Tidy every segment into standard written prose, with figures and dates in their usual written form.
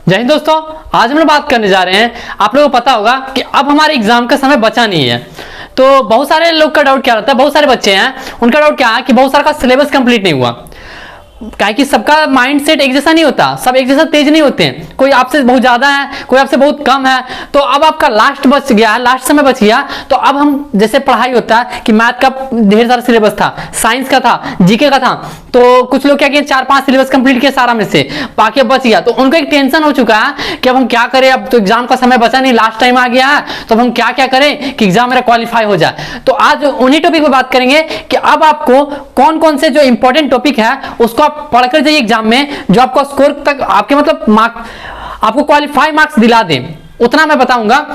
जय हिंद दोस्तों, आज हम लोग बात करने जा रहे हैं। आप लोगों को पता होगा कि अब हमारे एग्जाम का समय बचा नहीं है। तो बहुत सारे लोग का डाउट क्या रहता है, बहुत सारे बच्चे हैं उनका डाउट क्या है कि बहुत सारा का सिलेबस कंप्लीट नहीं हुआ। काहे कि सबका माइंडसेट एक जैसा नहीं होता, सब एक जैसा तेज नहीं होते हैं। कोई आपसे बहुत ज्यादा है, कोई आपसे बहुत कम है। तो अब आपका लास्ट बच गया है, लास्ट समय बच गया। तो अब हम जैसे पढ़ाई होता है कि मैथ का ढेर सारा सिलेबस था, साइंस का था, जीके का था। तो कुछ लोग क्या किए, 4-5 सिलेबस कंप्लीट किया सारा में से, बाकी बच गया। तो उनको एक टेंशन हो चुका है कि अब हम क्या करें, अब तो एग्जाम का समय बचा नहीं, लास्ट टाइम आ गया है, तो अब हम क्या क्या करें कि एग्जाम मेरा क्वालिफाई हो जाए। तो आज उन्हीं टॉपिक पर बात करेंगे कि अब आपको कौन कौन से जो इंपॉर्टेंट टॉपिक है उसको आप पढ़कर जाइए एग्जाम में, जो आपको स्कोर तक आपके मतलब मार्क आपको क्वालिफाई मार्क्स दिला दे, उतना मैं बताऊंगा।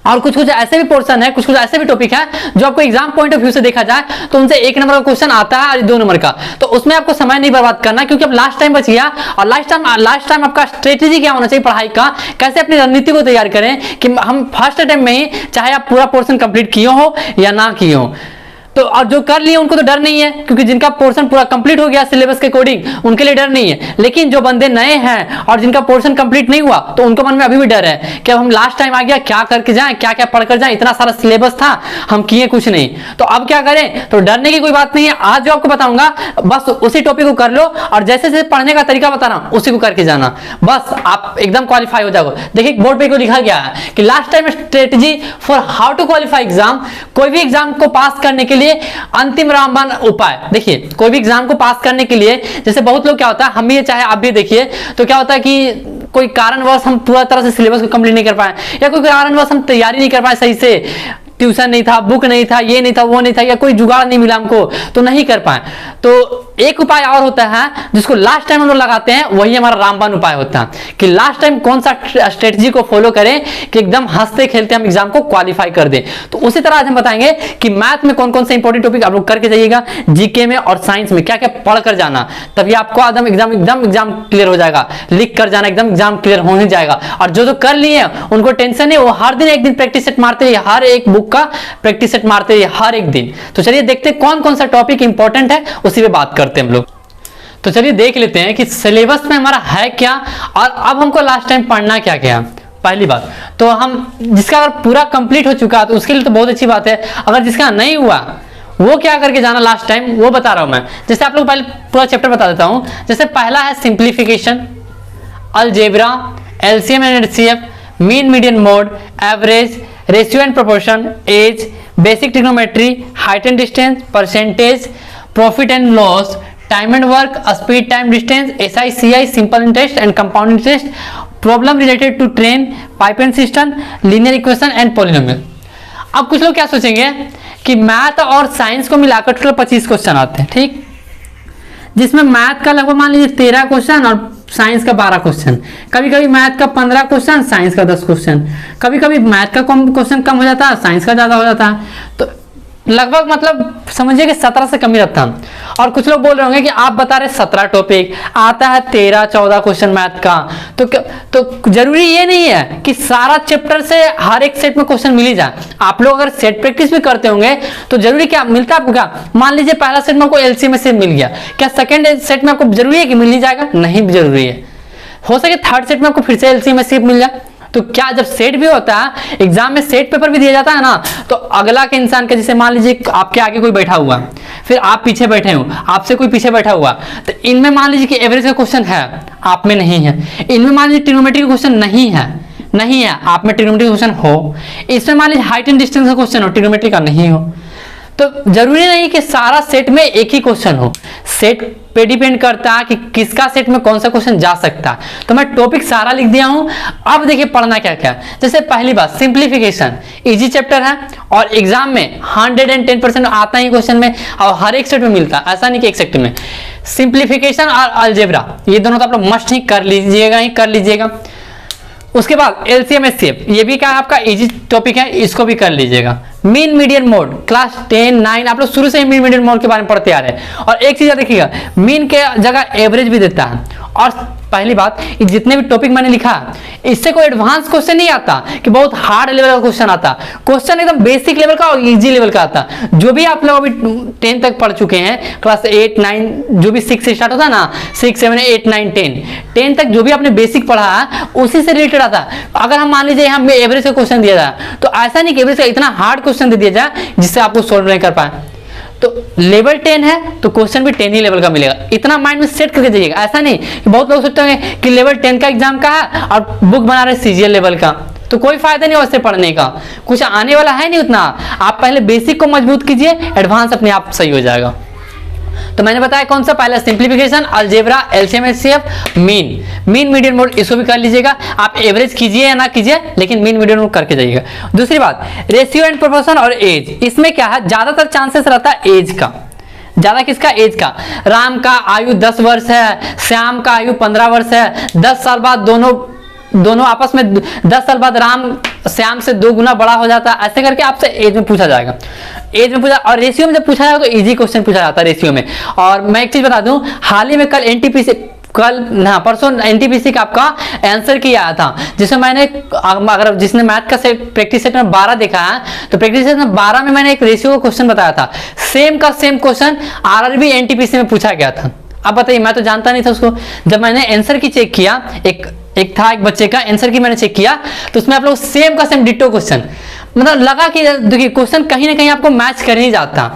और कुछ कुछ ऐसे भी पोर्शन है, कुछ कुछ ऐसे भी टॉपिक है जो आपको एग्जाम पॉइंट ऑफ व्यू से देखा जाए तो उनसे 1 नंबर का क्वेश्चन आता है और 2 नंबर का। तो उसमें आपको समय नहीं बर्बाद करना, क्योंकि अब लास्ट टाइम बच गया। और लास्ट टाइम आपका स्ट्रेटेजी क्या होना चाहिए पढ़ाई का, कैसे अपनी रणनीति को तैयार करें कि हम फर्स्ट टाइम में ही, चाहे आप पूरा पोर्शन कंप्लीट किए हो या ना किए हो, तो और जो कर लिए उनको तो डर नहीं है, क्योंकि जिनका पोर्शन पूरा कंप्लीट हो गया सिलेबस के अकॉर्डिंग, उनके लिए डर नहीं है। लेकिन जो बंदे नए हैं और जिनका पोर्शन कंप्लीट नहीं हुआ, तो उनको मन में अभी भी डर है कि अब हम लास्ट टाइम आ गया, क्या करके जाएं, क्या क्या पढ़कर जाएं, इतना सारा सिलेबस था, हम किए कुछ नहीं। तो अब क्या करें? तो डरने की कोई बात नहीं है। आज जो आपको बताऊंगा बस उसी टॉपिक को कर लो, और जैसे जैसे पढ़ने का तरीका बता रहा हूं उसी को करके जाना, बस आप एकदम क्वालिफाई हो जाओगे। देखिए बोर्ड पे को लिखा गया है कि last time strategy for how to qualify exam. कोई भी एग्जाम को पास करने के लिए अंतिम रामबाण उपाय। देखिए कोई भी एग्जाम को पास करने के लिए, जैसे बहुत लोग क्या होता है, हम भी चाहे आप भी देखिए, तो क्या होता है कि कोई कारणवश हम पूरा तरह से सिलेबस को कंप्लीट नहीं कर पाए, या कोई कारणवश हम तैयारी नहीं कर पाए सही से, ट्यूशन नहीं था, बुक नहीं था, ये नहीं था, वो नहीं था, या कोई जुगाड़ नहीं मिला हमको, तो नहीं कर पाए। तो एक उपाय और होता है जिसको लास्ट टाइम हम लोग लगाते हैं, वही हमारा रामबाण उपाय होता है कि लास्ट टाइम कौन सा स्ट्रेटजी को फॉलो करें कि एकदम हंसते खेलते हम एग्जाम को क्वालिफाई कर दें। तो उसी तरह आज हम बताएंगे कि मैथ में कौन कौन से इंपॉर्टेंट टॉपिक आप लोग करके जाइएगा, जीके में और साइंस में क्या क्या पढ़ कर जाना, तभी आपको एकदम एग्जाम क्लियर हो जाएगा। लिख कर जाना, एकदम एग्जाम क्लियर हो ही जाएगा। और जो कर लिए उनको टेंशन नहीं, वो हर दिन एक दिन प्रैक्टिस सेट मारते रहिए, हर एक बुक का प्रैक्टिस सेट मारते रहिए हर एक दिन। तो चलिए देखते हैं कौन कौन सा टॉपिक इंपॉर्टेंट है, उसी पे बात करते हैं हम लोग। तो चलिए देख लेते हैं कि सिलेबस में हमारा है क्या, और अब हमको लास्ट टाइम पढ़ना क्या क्या। पहली बात तो हम जिसका अगर पूरा कंप्लीट हो चुका तो उसके लिए तो बहुत अच्छी बात है। अगर जिसका नहीं हुआ वो क्या करके जाना लास्ट टाइम, वो बता रहा हूं मैं। जैसे आप लोग पहले पूरा चैप्टर बता देता हूं। जैसे पहला है simplification, algebra, LCM and HCF, mean median mode, average, ratio and proportion, age, basic trigonometry, height and distance, percentage, profit and loss, time and work, speed time distance, SI CI, simple interest and compound interest, problem related to train, pipe and system, linear equation and polynomial. अब कुछ लोग क्या सोचेंगे कि math और science को मिलाकर total 25 question आते हैं, ठीक, जिसमें मैथ का लगभग मान लीजिए 13 क्वेश्चन और साइंस का 12 क्वेश्चन, कभी कभी मैथ का 15 क्वेश्चन, साइंस का 10 क्वेश्चन, कभी कभी मैथ का क्वेश्चन कम हो जाता है, साइंस का ज्यादा हो जाता है। तो लगभग मतलब समझिए कि 17 से कम ही रहता है। और कुछ लोग बोल रहे होंगे कि आप बता रहे 17 टॉपिक, आता है 13-14 क्वेश्चन मैथ का, तो जरूरी ये नहीं है कि सारा चैप्टर से हर एक सेट में क्वेश्चन मिल ही जाए। आप लोग अगर सेट प्रैक्टिस भी करते होंगे तो जरूरी क्या मिलता है आपको, क्या मान लीजिए पहला सेट में आपको एलसीएम से मिल गया, क्या सेकंड सेट में आपको जरूरी है कि मिल ही जाएगा? नहीं जरूरी है, हो सके थर्ड सेट में आपको फिर से एलसीएम से मिल जाए। तो क्या जब सेट भी होता है, एग्जाम में सेट पेपर भी दिया जाता है ना, तो अगला के इंसान के, जैसे मान लीजिए आपके आगे कोई बैठा हुआ, फिर आप पीछे बैठे हो, आपसे कोई पीछे बैठा हुआ, तो इनमें मान लीजिए कि एवरेज का क्वेश्चन है, आप में नहीं है। इनमें मान लीजिए ट्रिग्नोमेट्री का क्वेश्चन नहीं है, आप में ट्रिग्नोमेट्री का क्वेश्चन हो। इसमें मान लीजिए हाइट एंड डिस्टेंस का क्वेश्चन हो, ट्रिग्नोमेट्री का नहीं हो। तो जरूरी नहीं कि सारा सेट में एक ही क्वेश्चन हो, सेट पे डिपेंड करता है कि किसका सेट में कौन सा क्वेश्चन जा सकता है। तो मैं टॉपिक सारा लिख दिया हूं। अब देखिए पढ़ना क्या क्या। जैसे पहली बात सिंप्लीफिकेशन, इजी चैप्टर है और एग्जाम में 110% आता ही क्वेश्चन में, और हर एक सेट में मिलता है, ऐसा नहीं कि एक सेट में। सिंप्लीफिकेशन और अलजेब्रा ये दोनों तो आप लोग मस्ट ही कर लीजिएगा। उसके बाद एलसीएम एचसीएफ, ये भी क्या आपका इजी टॉपिक है, इसको भी कर लीजिएगा। मीन मीडियन मोड क्लास 10, 9 आप लोग शुरू से ही मीन मीडियन मोड के बारे में पढ़ते आ रहे हैं। और एक चीज देखिएगा, मीन के जगह एवरेज भी देता है, और पहली बात, जितने भी टॉपिक मैंने लिखा इससे कोई एडवांस क्वेश्चन नहीं आता कि बहुत हार्ड लेवल का क्वेश्चन आता, क्वेश्चन एकदम बेसिक लेवल का और इजी लेवल का आता। जो भी आप लोग अभी 10 तक पढ़ चुके हैं, क्लास 8 9 जो भी 6 से स्टार्ट होता है ना, 6 7 8 9 10 तक जो भी आपने बेसिक पढ़ा है उसी से रिलेटेड आता। अगर हम मान लीजिए हमें एवरेज का क्वेश्चन दिया जाए तो ऐसा नहीं कि एवरेज का इतना हार्ड क्वेश्चन दे दिया जाए जिससे आपको सोल्व नहीं कर पाए। तो लेवल 10 है तो क्वेश्चन भी 10 ही लेवल का मिलेगा, इतना माइंड में सेट करके जाइएगा। ऐसा नहीं कि बहुत लोग सोचते होंगे कि लेवल 10 का एग्जाम का है और बुक बना रहे सीजीएल लेवल का, तो कोई फायदा नहीं उससे पढ़ने का, कुछ आने वाला है नहीं उतना। आप पहले बेसिक को मजबूत कीजिए, एडवांस अपने आप सही हो जाएगा। तो मैंने बताया कौन सा, पहला simplification, algebra, LCM HCF, mean median mode, इसको भी कर लीजिएगा। आप एवरेज कीजिए या ना कीजिए लेकिन मीन मीडियन मोड करके जाइएगा। दूसरी बात, रेशियो एंड प्रोपोर्शन और एज, इसमें क्या है ज्यादातर चांसेस रहता है एज का। ज्यादा किसका? एज का। राम का आयु 10 वर्ष है, श्याम का आयु 15 वर्ष है, 10 साल बाद दोनों आपस में 10 साल बाद राम श्याम से 2 गुना बड़ा हो जाता है। ऐसे करके आपसे एज में पूछा जाएगा, एज में पूछा। और रेशियो में जब पूछा जाएगा तो इजी क्वेश्चन पूछा जाता है रेशियो में। और मैं एक चीज बता दूं, हाल ही में कल एनटीपीसी परसों एनटीपीसी का आपका आंसर किया आया था, जिसमें मैंने, अगर जिसने मैथ का सेट प्रैक्टिस सेट में 12 देखा है तो प्रैक्टिस सेट में 12 में मैंने एक रेशियो का क्वेश्चन बताया था, सेम का सेम क्वेश्चन आरआरबी एनटीपीसी में पूछा गया था। अब बताइए, मैं तो जानता नहीं था उसको, जब मैंने आंसर की चेक किया, एक था एक बच्चे का आंसर की मैंने चेक किया तो उसमें आप लोग सेम का सेम डिट्टो क्वेश्चन, मतलब लगा कि देखिए क्वेश्चन कहीं ना कहीं आपको मैच कर ही जाता।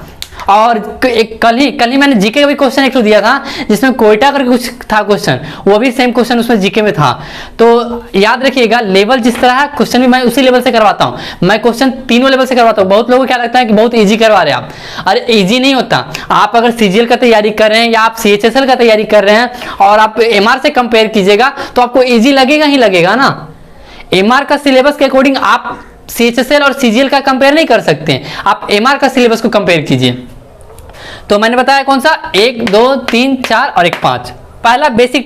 और एक कल ही मैंने जीके का भी क्वेश्चन एक दिया था जिसमें कोयटा करके कुछ था क्वेश्चन, वो भी सेम क्वेश्चन उसमें जीके में था। तो याद रखिएगा, लेवल जिस तरह है क्वेश्चन भी मैं उसी लेवल से करवाता हूँ, मैं क्वेश्चन तीनों लेवल से करवाता हूँ। बहुत लोगों को क्या लगता है कि बहुत इजी करवा रहे हैं आप, अरे इजी नहीं होता। आप अगर सीजीएल का तैयारी कर रहे हैं या आप सीएचएसएल का तैयारी कर रहे हैं और आप एमआर से कंपेयर कीजिएगा तो आपको इजी लगेगा ही लगेगा ना। एमआर का सिलेबस के अकॉर्डिंग आप सीएचएसएल और सीजीएल का कंपेयर नहीं कर सकते, आप एमआर का सिलेबस को कंपेयर कीजिए। तो मैंने बताया कौन सा, 1 2 3 4 और 1 5। पहला बेसिक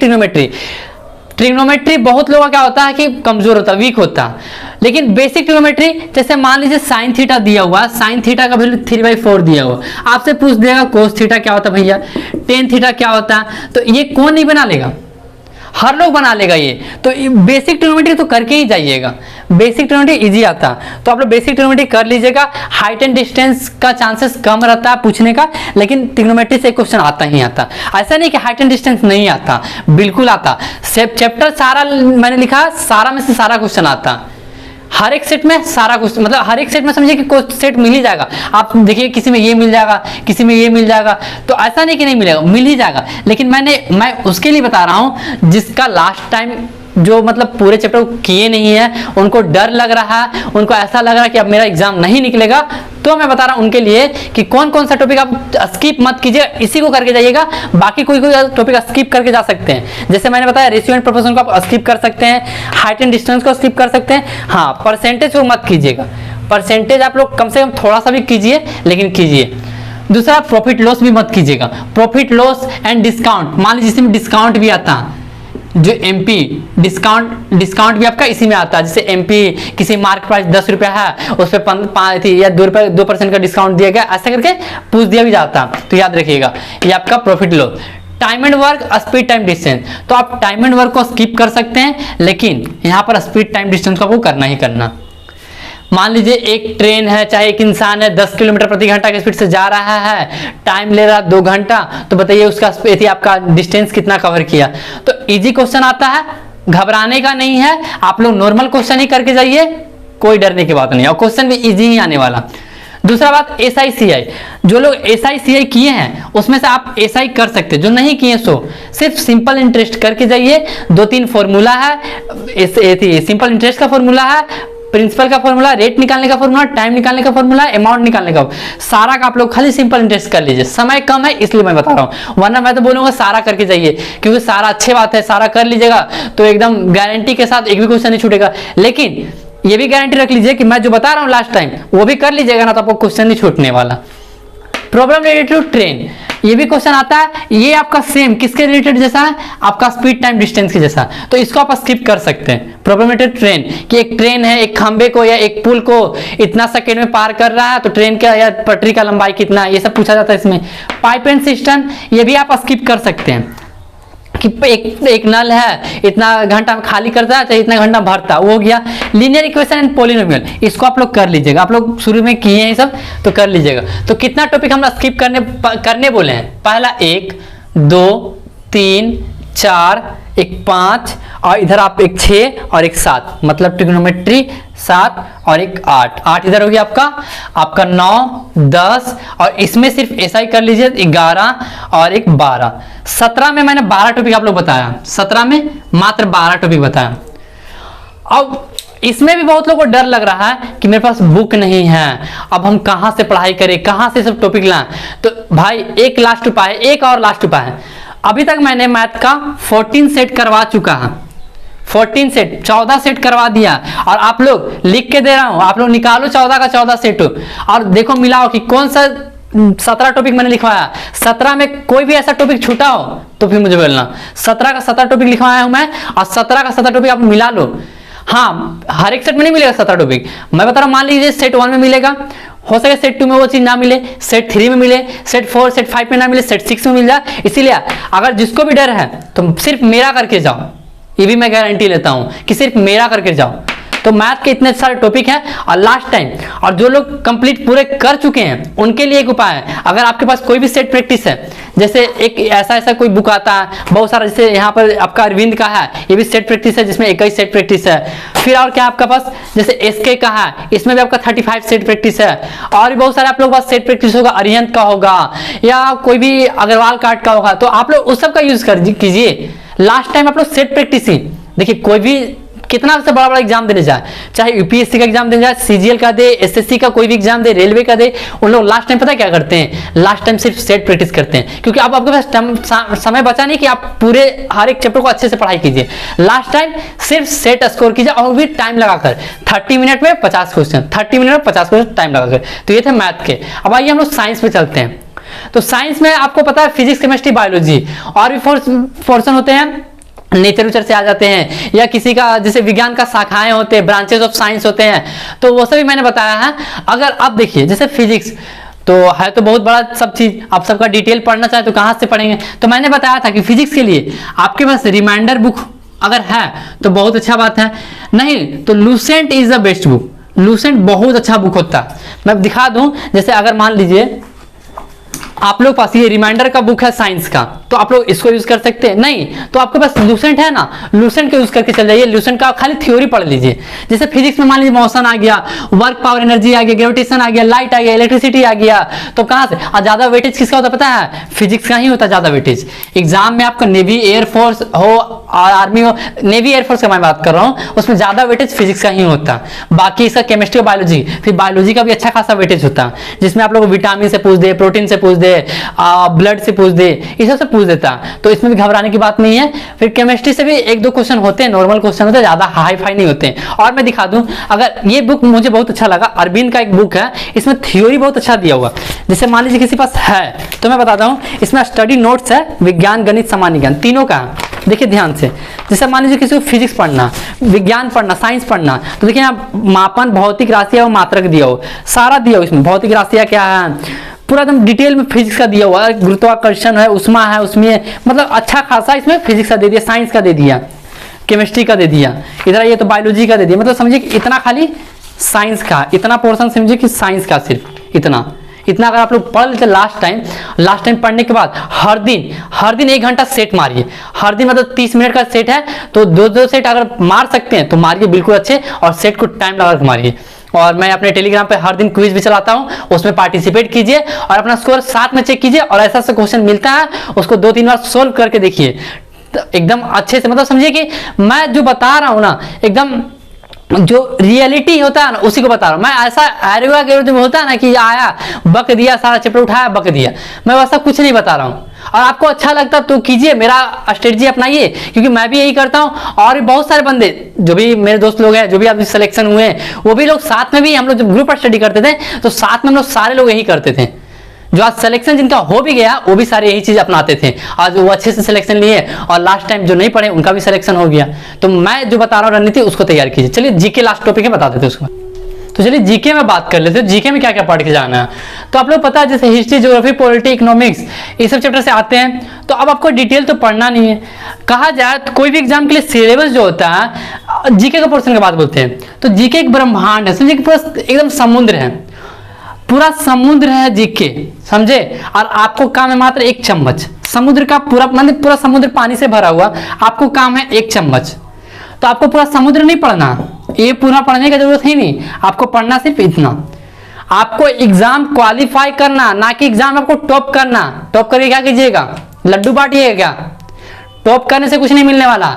ट्रिग्नोमेट्री बहुत लोगों का क्या होता है कि कमजोर होता है, वीक होता है। लेकिन बेसिक ट्रिग्नोमेट्री, जैसे मान लीजिए साइन थीटा दिया हुआ, साइन थीटा का वैल्यू 3/4 दिया हुआ, आपसे पूछ देगा कोस थीटा क्या होता है भैया, टेन थीटा क्या होता है, तो ये कौन नहीं बना लेगा, हर लोग बना लेगा ये। तो बेसिक ट्रिग्नोमेट्री तो करके ही जाइएगा, बेसिक ट्रिग्नोमेट्री इजी आता है तो आप लोग बेसिक ट्रिग्नोमेट्री कर लीजिएगा। हाइट एंड डिस्टेंस का चांसेस कम रहता है पूछने का, लेकिन ट्रिग्नोमेट्री से क्वेश्चन आता ही आता। ऐसा नहीं कि हाइट एंड डिस्टेंस नहीं आता, बिल्कुल आता। चैप्टर सारा मैंने लिखा, सारा में से सारा क्वेश्चन आता, हर एक सेट में सारा कुछ, मतलब हर एक सेट में समझिए कि कोई सेट मिल ही जाएगा। आप देखिए किसी में ये मिल जाएगा, किसी में ये मिल जाएगा, तो ऐसा नहीं कि नहीं मिलेगा, मिल ही जाएगा। लेकिन मैं उसके लिए बता रहा हूँ जिसका लास्ट टाइम जो मतलब पूरे चैप्टर किए नहीं है, उनको डर लग रहा है, उनको ऐसा लग रहा है कि अब मेरा एग्जाम नहीं निकलेगा, तो मैं बता रहा हूं उनके लिए कि कौन कौन सा टॉपिक आप स्किप मत कीजिए, इसी को करके जाइएगा। बाकी कोई टॉपिक स्किप करके जा सकते हैं, जैसे मैंने बताया रेशियो एंड प्रोपोर्शन को आप स्किप कर सकते हैं, हाइट एंड डिस्टेंस को स्किप कर सकते हैं। हाँ, परसेंटेज को मत कीजिएगा, परसेंटेज आप लोग कम से कम थोड़ा सा भी कीजिए, लेकिन कीजिए। दूसरा, प्रॉफिट लॉस भी मत कीजिएगा, प्रॉफिट लॉस एंड डिस्काउंट, मान लीजिए इसमें डिस्काउंट भी आता है, जो एमपी डिस्काउंट भी आपका इसी में आता है। जैसे एमपी किसी मार्क प्राइस 10 रुपया है, उस पर 5 या 2% का डिस्काउंट दिया गया, ऐसा करके पूछ दिया भी जाता है। तो याद रखिएगा, ये आपका profit loss. Time and work, speed time distance, तो आप टाइम एंड वर्क को स्किप कर सकते हैं, लेकिन यहाँ पर स्पीड टाइम डिस्टेंस को आपको करना ही करना। मान लीजिए एक ट्रेन है, चाहे एक इंसान है, 10 किलोमीटर प्रति घंटा की स्पीड से जा रहा है, टाइम ले रहा 2 घंटा, तो बताइए उसका आपका डिस्टेंस कितना कवर किया। तो इजी क्वेश्चन आता है, घबराने का नहीं है, आप लोग नॉर्मल क्वेश्चन ही करके जाइए, कोई डरने की बात नहीं, और क्वेश्चन भी इजी ही आने वाला। दूसरा बात, SICI, जो लोग SICI किए हैं उसमें से आप SI कर सकते हैं, जो नहीं किए सो सिर्फ सिंपल इंटरेस्ट करके जाइए। 2-3 फॉर्मूला है, सिंपल इंटरेस्ट का फॉर्मूला है, प्रिंसिपल का फॉर्मूला, रेट निकालने का फॉर्मूला, टाइम निकालने का फॉर्मूला, अमाउंट निकालने का, सारा का आप लोग खाली सिंपल इंटरेस्ट कर लीजिए। समय कम है इसलिए मैं बता रहा हूँ, वरना मैं तो बोलूंगा सारा करके जाइए, क्योंकि सारा अच्छी बात है, सारा कर लीजिएगा तो एकदम गारंटी के साथ एक भी क्वेश्चन नहीं छूटेगा। लेकिन ये भी गारंटी रख लीजिए कि मैं जो बता रहा हूँ लास्ट टाइम वो भी कर लीजिएगा ना, तो आपको क्वेश्चन नहीं छूटने वाला। प्रॉब्लम रिलेटेड टू ट्रेन, ये भी क्वेश्चन आता है, ये आपका सेम किसके रिलेटेड जैसा है, आपका स्पीड टाइम डिस्टेंस के जैसा, तो इसको आप स्किप कर सकते हैं। प्रॉब्लम रिलेटेड ट्रेन, कि एक ट्रेन है, एक खंबे को या एक पुल को इतना सेकंड में पार कर रहा है, तो ट्रेन का या पटरी का लंबाई कितना है, ये सब पूछा जाता है इसमें। पाइप एंड सिस्टम, ये भी आप स्किप कर सकते हैं। कि एक नल है, इतना घंटा खाली करता है, चाहे इतना घंटा भरता है, वो हो गया लीनियर इक्वेशन एंड पॉलिनोमियल। इसको आप लोग कर लीजिएगा, आप लोग शुरू में किए हैं ये सब तो कर लीजिएगा। तो कितना टॉपिक हम स्किप करने बोले हैं? पहला 1 2 3 4 एक 5 और इधर आप एक 6 और एक 7, मतलब ट्रिग्नोमेट्री 7 और एक 8 इधर हो गया आपका 9 10 और इसमें सिर्फ ऐसा ही कर लीजिए 11 और एक 12। 17 में मैंने 12 टॉपिक आप लोग बताया, 17 में मात्र 12 टॉपिक बताया। अब इसमें भी बहुत लोगों को डर लग रहा है कि मेरे पास बुक नहीं है, अब हम कहां से पढ़ाई करें, कहां से सब टॉपिक लाएं। तो भाई एक लास्ट उपाय है, एक और लास्ट उपाय है। अभी तक मैंने मैथ का 14 सेट करवा चुका है, 14 सेट 14 सेट करवा दिया और आप लोग लिख के दे रहा हूं, आप लोग निकालो 14 का 14 सेट और देखो मिलाओ कि कौन सा 17 टॉपिक मैंने लिखवाया। 17 में कोई भी ऐसा टॉपिक छूटा हो तो फिर मुझे बोलना। 17 का 17 टॉपिक लिखवाया हूं मैं और 17 का 17 टॉपिक आप मिला लो। हाँ, हर एक सेट में नहीं मिलेगा 17 टॉपिक, मैं बता रहा हूं। मान लीजिए सेट 1 में मिलेगा, हो सके सेट 2 में वो चीज ना मिले, सेट 3 में मिले, सेट 4 सेट 5 में ना मिले, सेट 6 में मिल जाए। इसीलिए अगर जिसको भी डर है तो सिर्फ मेरा करके जाओ, ये भी मैं गारंटी लेता हूं कि सिर्फ मेरा करके जाओ। तो मैथ के इतने सारे टॉपिक हैं और लास्ट टाइम, और जो लोग कंप्लीट पूरे कर चुके हैं उनके लिए एक उपाय है। अगर आपके पास कोई भी सेट प्रैक्टिस है, जैसे एक ऐसा कोई बुक आता है बहुत सारा, जैसे यहाँ पर आपका अरविंद का है, ये भी सेट प्रैक्टिस है जिसमें 21 सेट प्रैक्टिस है। फिर और क्या आपका पास, जैसे SK का है, इसमें भी आपका 35 सेट प्रैक्टिस है। और भी बहुत सारे आप लोग पास सेट प्रैक्टिस होगा, अरिहंत का होगा या कोई भी अग्रवाल कार्ड का होगा, तो आप लोग उस सब का यूज कीजिए। लास्ट टाइम आप लोग सेट प्रैक्टिस ही देखिए, कोई भी कितना से बड़ा बड़ा एग्जाम देने जाए, चाहे यूपीएससी का एग्जाम देने जाए, CGL का दे, SSC का कोई भी एग्जाम दे, रेलवे का दे, उन लोग लास्ट टाइम पता क्या करते हैं? लास्ट टाइम सिर्फ सेट प्रैक्टिस करते हैं, क्योंकि अब आपके पास समय बचा नहीं कि आप पूरे हर एक चैप्टर को अच्छे से पढ़ाई कीजिए। लास्ट टाइम सिर्फ सेट स्कोर कीजिए और भी टाइम लगाकर, 30 मिनट में 50 क्वेश्चन, 30 मिनट में 50 क्वेश्चन टाइम लगाकर। तो ये थे मैथ के। अब आइए हम लोग साइंस पे चलते हैं। तो साइंस में आपको पता है फिजिक्स, केमिस्ट्री, बायोलॉजी और भी पोर्शन होते हैं, नेचर वेचर से आ जाते हैं, या किसी का जैसे विज्ञान का शाखाएं होते हैं, ब्रांचेस ऑफ साइंस होते हैं, तो वो सभी मैंने बताया है। अगर आप देखिए जैसे फिजिक्स तो है तो बहुत बड़ा सब चीज, आप सबका डिटेल पढ़ना चाहे तो कहां से पढ़ेंगे। तो मैंने बताया था कि फिजिक्स के लिए आपके पास रिमाइंडर बुक अगर है तो बहुत अच्छा बात है, नहीं तो Lucent is the best book. Lucent बहुत अच्छा बुक होता है। मैं दिखा दूं, जैसे अगर मान लीजिए आप लोग पास ये रिमाइंडर का बुक है साइंस का, तो आप लोग इसको यूज कर सकते हैं। नहीं तो आपके पास लूसेंट है ना, लूसेंट का यूज करके चल जाइए। लूसेंट का खाली थ्योरी पढ़ लीजिए। जैसे फिजिक्स में मान लीजिए मोशन आ गया, वर्क पावर एनर्जी आ गया, ग्रेविटेशन आ गया, लाइट आ गया, इलेक्ट्रिसिटी आ गया, तो कहां से? और ज्यादा वेटेज किसका होता है पता है? फिजिक्स का ही होता है ज्यादा वेटेज। एग्जाम में आपका नेवी एयरफोर्स हो और आर्मी हो, नेवी एयरफोर्स का मैं बात कर रहा हूं, उसमें ज्यादा वेटेज फिजिक्स का ही होता है। बाकी इसका केमिस्ट्री और बायोलॉजी, फिर बायोलॉजी का भी अच्छा खासा वेटेज होता है, जिसमें आप लोग विटामिन से पूछ दे, प्रोटीन से पूछ दे, ब्लड से पूछ दे, इस सब से पूछ देता है, तो इसमें भी घबराने की बात नहीं है। फिर केमिस्ट्री से भी 1-2 क्वेश्चन होते हैं, नॉर्मल क्वेश्चन होते हैं, ज्यादा हाई फाई नहीं होते हैं। और मैं दिखा दूं, अगर ये बुक मुझे बहुत अच्छा लगा, अरविंद का एक बुक है, इसमें थ्योरी बहुत अच्छा दिया हुआ। जैसे मान लीजिए किसी पास है तो मैं बताता हूं, इसमें स्टडी नोट्स है, विज्ञान, गणित, सामान्य ज्ञान, तीनों का है। देखिए ध्यान से, जैसे मान लीजिए किसी को फिजिक्स पढ़ना, विज्ञान पढ़ना, साइंस पढ़ना, तो देखिए यहाँ मापन, भौतिक राशि और मात्रक दिया हो, सारा दिया हो इसमें। भौतिक राशियां क्या है पूरा एकदम डिटेल में फिजिक्स का दिया हुआ है, गुरुत्वाकर्षण है, उष्मा है, उसमें मतलब अच्छा खासा इसमें फिजिक्स का दे दिया, साइंस का दे दिया, केमिस्ट्री का दे दिया, इधर ये तो बायोलॉजी का दे दिया। मतलब समझिए कि इतना खाली साइंस का, इतना पोर्शन समझिए कि साइंस का सिर्फ इतना अगर आप लोग पढ़ लेते लास्ट टाइम पढ़ने के बाद हर दिन 1 घंटा सेट मारिए। हर दिन मतलब 30 मिनट का सेट है तो 2 सेट अगर मार सकते हैं तो मारिए बिल्कुल अच्छे, और सेट को टाइम लगा मारिए। और मैं अपने टेलीग्राम पे हर दिन क्विज भी चलाता हूं, उसमें पार्टिसिपेट कीजिए और अपना स्कोर साथ में चेक कीजिए, और ऐसा क्वेश्चन मिलता है उसको 2-3 बार सोल्व करके देखिए, तो एकदम अच्छे से। मतलब समझिए कि मैं जो बता रहा हूं ना, एकदम जो रियलिटी होता है ना उसी को बता रहा हूं मैं। ऐसा एरिया के होता है ना कि आया बक दिया, सारा चैप्टर उठाया बक दिया, मैं वैसा कुछ नहीं बता रहा हूं। और आपको अच्छा लगता तो कीजिए, मेरा स्ट्रेटजी अपनाइए, क्योंकि मैं भी यही करता हूं। और भी बहुत सारे बंदे जो भी मेरे दोस्त लोग हैं, जो भी अभी सिलेक्शन हुए हैं, वो भी लोग साथ में भी, हम लोग जब ग्रुप पर स्टडी करते थे तो साथ में हम लोग सारे लोग यही करते थे। जो आज सिलेक्शन जिनका हो भी गया वो भी सारे यही चीज अपनाते थे, आज वो अच्छे से सिलेक्शन लिए, और लास्ट टाइम जो नहीं पढ़े उनका भी सिलेक्शन हो गया। तो मैं जो बता रहा हूँ रणनीति, उसको तैयार कीजिए। चलिए जीके लास्ट टॉपिक है, बता देते उसको। तो चलिए जीके में बात कर लेते हैं, जीके में क्या क्या पढ़ के जाना है। तो आप लोग पता है जैसे हिस्ट्री, ज्योग्राफी, पॉलिटी, इकोनॉमिक्स, ये सब चैप्टर से आते हैं, तो अब आपको डिटेल तो पढ़ना नहीं है। कहा जाए तो कोई भी एग्जाम के लिए सिलेबस जो होता है, जीके का पोर्शन की बात बोलते हैं, तो जीके एक ब्रह्मांड है, समझे कि पूरा एकदम समुद्र है, पूरा समुद्र है जीके, समझे। और आपको काम है मात्र 1 चम्मच समुद्र का, पूरा मतलब पूरा समुद्र पानी से भरा हुआ, आपको काम है 1 चम्मच। तो आपको पूरा समुद्र नहीं पढ़ना, ये पूरा पढ़ने की जरूरत ही नहीं, आपको पढ़ना सिर्फ इतना। आपको एग्जाम क्वालिफाई करना, ना कि एग्जाम आपको टॉप करना। टॉप करके क्या कीजिएगा, लड्डू बांटिएगा क्या? टॉप करने से कुछ नहीं मिलने वाला।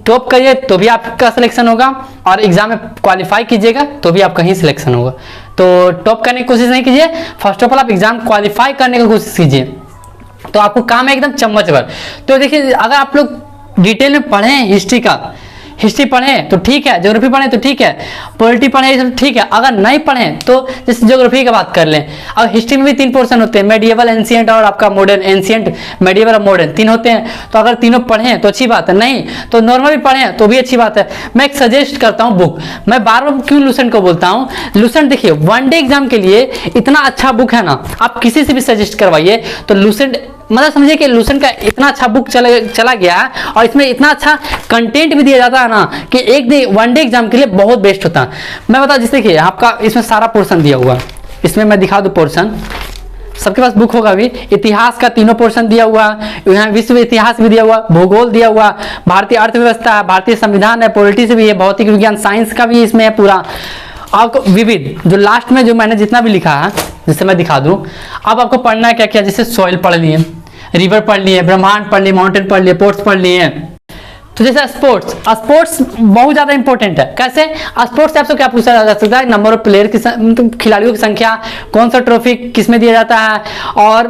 टॉप करिए तो भी आपका सिलेक्शन होगा, और एग्जाम में क्वालिफाई कीजिएगा तो भी आपका ही सिलेक्शन होगा। तो टॉप करने की कोशिश नहीं कीजिए, फर्स्ट ऑफ ऑल आप एग्जाम क्वालिफाई करने की कोशिश कीजिए, तो आपको काम है एकदम चम्मच भर। तो देखिए, अगर आप लोग डिटेल में पढ़े हिस्ट्री का, हिस्ट्री पढ़ें तो ठीक है, ज्योग्राफी पढ़ें तो ठीक है, पॉलिटी पढ़ें तो ठीक है। अगर नहीं पढ़ें तो जैसे ज्योग्राफी की बात कर लें, अब हिस्ट्री में भी 3 पोर्शन होते हैं, मेडिएवल, एंशिएंट और आपका मॉडर्न। एंशिएंट, मेडिएवल और मॉडर्न 3 होते हैं। तो अगर तीनों पढ़ें तो अच्छी बात है, नहीं तो नॉर्मल भी पढ़ें तो भी अच्छी बात है। मैं एक सजेस्ट करता हूँ बुक, मैं बार बार क्यों लुसेंट को बोलता हूँ, लुसेंट देखिए वन डे एग्जाम के लिए इतना अच्छा बुक है ना, आप किसी से भी सजेस्ट करवाइए तो लुसेंट, मतलब समझिए कि लुसेंट का इतना अच्छा बुक चला गया है, और इसमें इतना अच्छा कंटेंट भी दिया जाता है ना कि वन डे एग्जाम के लिए बहुत बेस्ट होता है। मैं बता, जैसे कि आपका इसमें सारा पोर्शन दिया हुआ है, इसमें मैं दिखा दूं पोर्शन, सबके पास बुक होगा भी। इतिहास का 3 पोर्शन दिया हुआ, यहाँ विश्व इतिहास भी दिया हुआ, भूगोल दिया हुआ, भारतीय अर्थव्यवस्था है, भारतीय संविधान है, पॉलिटिक्स भी है, भौतिक विज्ञान, साइंस का भी इसमें है पूरा। आपको विविध, जो लास्ट में जो मैंने जितना भी लिखा है, जिससे मैं दिखा दूं, अब आपको पढ़ना है क्या क्या, जैसे सॉइल पढ़ लिए, रिवर पढ़ लिए, ब्रह्मांड पढ़ लिए, माउंटेन पढ़ लिए, पोर्ट्स पढ़ लिए। तो जैसे स्पोर्ट्स, स्पोर्ट्स बहुत ज्यादा इंपॉर्टेंट है। कैसे? स्पोर्ट्स से आपसे क्या पूछा जा सकता है, नंबर ऑफ प्लेयर की, खिलाड़ियों की संख्या, कौन सा ट्रॉफी किस में दिया जाता है, और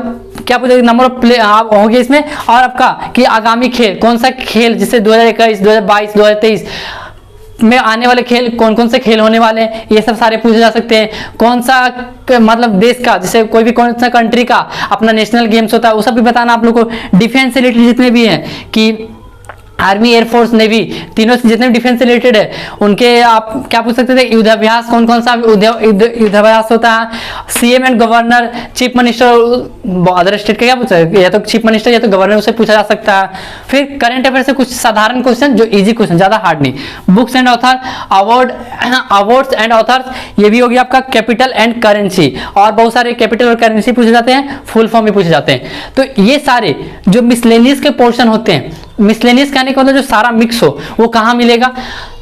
क्या पूछा, नंबर ऑफ प्लेयर हो गया इसमें, और आपका कि आगामी खेल कौन सा खेल, जिससे 2021, 2022, 2023 में आने वाले खेल कौन कौन से खेल होने वाले हैं, ये सब सारे पूछे जा सकते हैं। कौन सा मतलब देश का, जैसे कोई भी कौन सा कंट्री का अपना नेशनल गेम्स होता है, वो सब भी बताना आप लोग को। डिफेंस से रिलेटेड जितने भी हैं कि आर्मी, एयरफोर्स, नेवी, तीनों से जितने भी डिफेंस से रिलेटेड है उनके आप क्या पूछ सकते थे, युद्धाभ्यास कौन कौन सा युद्धाभ्यास होता है, CM and governor, chief minister, other state का क्या पूछा है, या तो चीफ मिनिस्टर या तो गवर्नर, उसे पूछा जा सकता है। फिर करंट अफेयर से कुछ साधारण क्वेश्चन, जो इजी क्वेश्चन, ज्यादा हार्ड नहीं। Books and author, awards and authors, ये भी हो गया आपका। कैपिटल एंड करेंसी, और बहुत सारे कैपिटल और करेंसी पूछे जाते हैं, फुल फॉर्म भी पूछे जाते हैं। तो ये सारे जो मिसलेनियस के पोर्शन होते हैं, मिसलेनियस कहने का मतलब जो सारा मिक्स हो, वो कहाँ मिलेगा।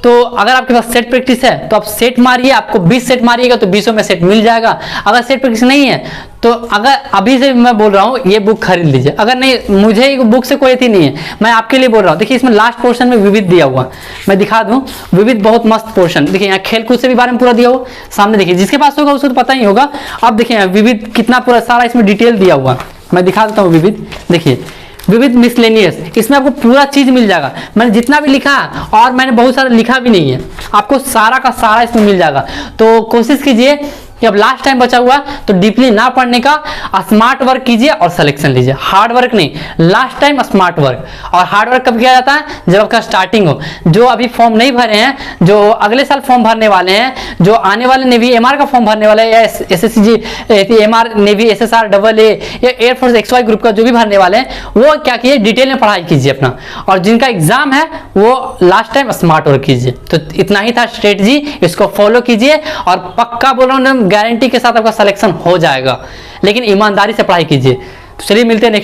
तो अगर आपके पास सेट प्रैक्टिस है तो आप सेट मारिए, आपको 20 सेट मारिएगा तो 20 में सेट मिल जाएगा। अगर सेट प्रैक्टिस नहीं है तो अगर अभी से मैं बोल रहा हूँ ये बुक खरीद लीजिए। अगर नहीं, मुझे बुक से कोई अथी नहीं है, मैं आपके लिए बोल रहा हूँ। देखिए इसमें लास्ट पोर्शन में विविध दिया हुआ, मैं दिखा दूं, विविध बहुत मस्त पोर्शन। देखिए यहाँ खेलकूद से भी बारे में पूरा दिया हुआ सामने, देखिए जिसके पास होगा उसको तो पता ही होगा। अब देखिए विविध कितना पूरा सारा इसमें डिटेल दिया हुआ, मैं दिखा देता हूँ विविध। देखिए विविध मिसलेनियस, इसमें आपको पूरा चीज मिल जाएगा। मैंने जितना भी लिखा और मैंने बहुत सारा लिखा भी नहीं है, आपको सारा का सारा इसमें मिल जाएगा। तो कोशिश कीजिए कि अब लास्ट टाइम बचा हुआ तो डीपली ना पढ़ने का, स्मार्ट वर्क कीजिए और सिलेक्शन लीजिए। हार्ड वर्क नहीं, लास्ट टाइम स्मार्ट वर्क। और हार्ड वर्क कब किया जाता है, जब आपका स्टार्टिंग हो। जो अभी फॉर्म नहीं भरे हैं, जो अगले साल फॉर्म भरने वाले हैं, जो आने वाले नेवी एमआर का फॉर्म भरने वाले हैं, या SSC MR navy SSR double A या एयरफोर्स एक्सवाई ग्रुप का जो भी भरने वाले हैं, वो क्या कीजिए, डिटेल में पढ़ाई कीजिए अपना। और जिनका एग्जाम है वो लास्ट टाइम स्मार्ट वर्क कीजिए। तो इतना ही था स्ट्रेटजी, इसको फॉलो कीजिए और पक्का बोल रहा हूँ, गारंटी के साथ आपका सिलेक्शन हो जाएगा। लेकिन ईमानदारी से पढ़ाई कीजिए। तो चलिए मिलते हैं नेक्स्ट